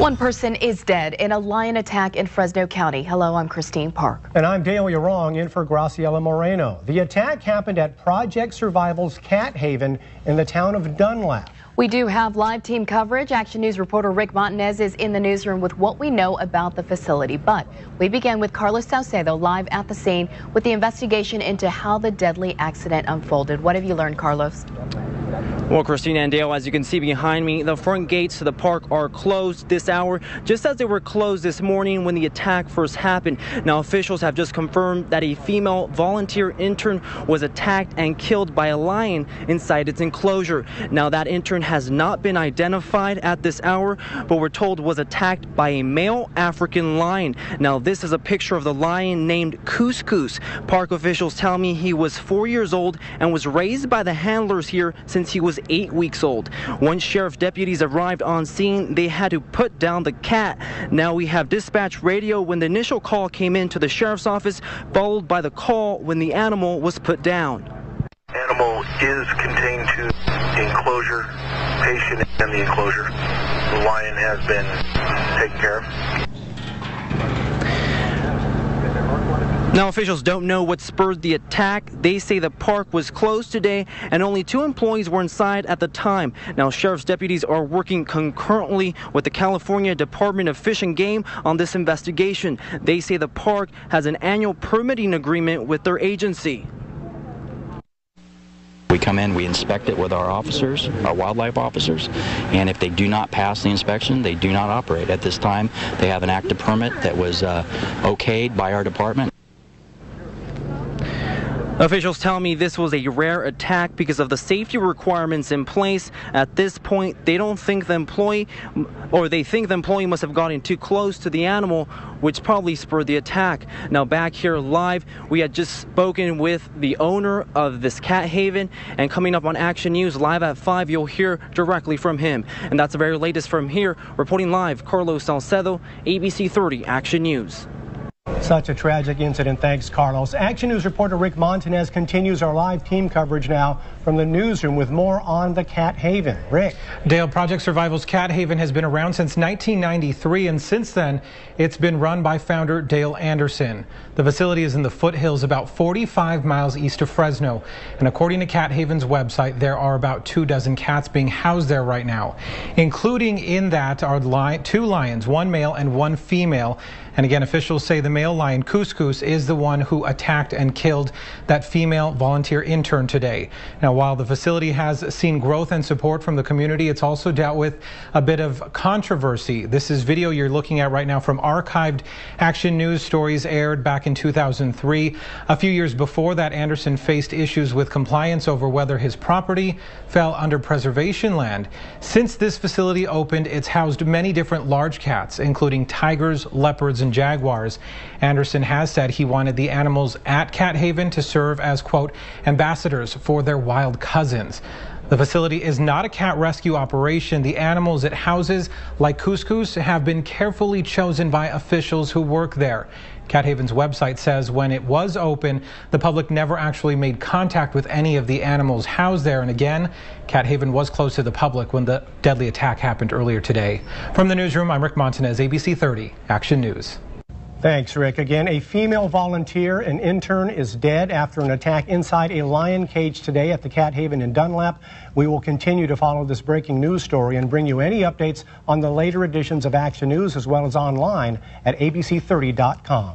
One person is dead in a lion attack in Fresno County. Hello, I'm Christine Park. And I'm Dale Yarong in for Graciela Moreno. The attack happened at Project Survival's Cat Haven in the town of Dunlap. We do have live team coverage. Action News reporter Rick Montanez is in the newsroom with what we know about the facility. But we begin with Carlos Saucedo live at the scene with the investigation into how the deadly accident unfolded. What have you learned, Carlos? Well, Christine and Dale, as you can see behind me, the front gates to the park are closed this hour, just as they were closed this morning when the attack first happened. Now, officials have just confirmed that a female volunteer intern was attacked and killed by a lion inside its enclosure. Now, that intern has not been identified at this hour, but we're told was attacked by a male African lion. Now, this is a picture of the lion named Couscous. Park officials tell me he was 4 years old and was raised by the handlers here since he was 8 weeks old. Once sheriff deputies arrived on scene, they had to put down the cat. Now we have dispatch radio when the initial call came in to the sheriff's office, followed by the call when the animal was put down. Animal is contained to enclosure, patient in the enclosure. The lion has been taken care of. Now, officials don't know what spurred the attack. They say the park was closed today and only 2 employees were inside at the time. Now, sheriff's deputies are working concurrently with the California Department of Fish and Game on this investigation. They say the park has an annual permitting agreement with their agency. We come in, we inspect it with our officers, our wildlife officers, and if they do not pass the inspection, they do not operate. At this time, they have an active permit that was okayed by our department. Officials tell me this was a rare attack because of the safety requirements in place. At this point, they think the employee must have gotten too close to the animal, which probably spurred the attack. Now, back here live, we had just spoken with the owner of this cat haven, and coming up on Action News live at 5, you'll hear directly from him. And that's the very latest from here. Reporting live, Carlos Salcedo, ABC 30 Action News. Such a tragic incident. Thanks, Carlos. Action News reporter Rick Montanez continues our live team coverage now from the newsroom with more on the Cat Haven. Rick. Dale, Project Survival's Cat Haven has been around since 1993, and since then, it's been run by founder Dale Anderson. The facility is in the foothills about 45 miles east of Fresno, and according to Cat Haven's website, there are about 24 cats being housed there right now. Including in that are 2 lions, 1 male and 1 female. And again, officials say the male lion, Couscous, is the one who attacked and killed that female volunteer intern today. Now, while the facility has seen growth and support from the community, it's also dealt with a bit of controversy. This is video you're looking at right now from archived Action News stories aired back in 2003. A few years before that, Anderson faced issues with compliance over whether his property fell under preservation land. Since this facility opened, it's housed many different large cats, including tigers, leopards, and jaguars. Anderson has said he wanted the animals at Cat Haven to serve as, quote, ambassadors for their wild cousins. The facility is not a cat rescue operation. The animals it houses, like Couscous, have been carefully chosen by officials who work there. Cat Haven's website says when it was open, the public never actually made contact with any of the animals housed there. And again, Cat Haven was closed to the public when the deadly attack happened earlier today. From the newsroom, I'm Rick Montanez, ABC 30 Action News. Thanks, Rick. Again, a female volunteer, an intern, is dead after an attack inside a lion cage today at the Cat Haven in Dunlap. We will continue to follow this breaking news story and bring you any updates on the later editions of Action News as well as online at abc30.com.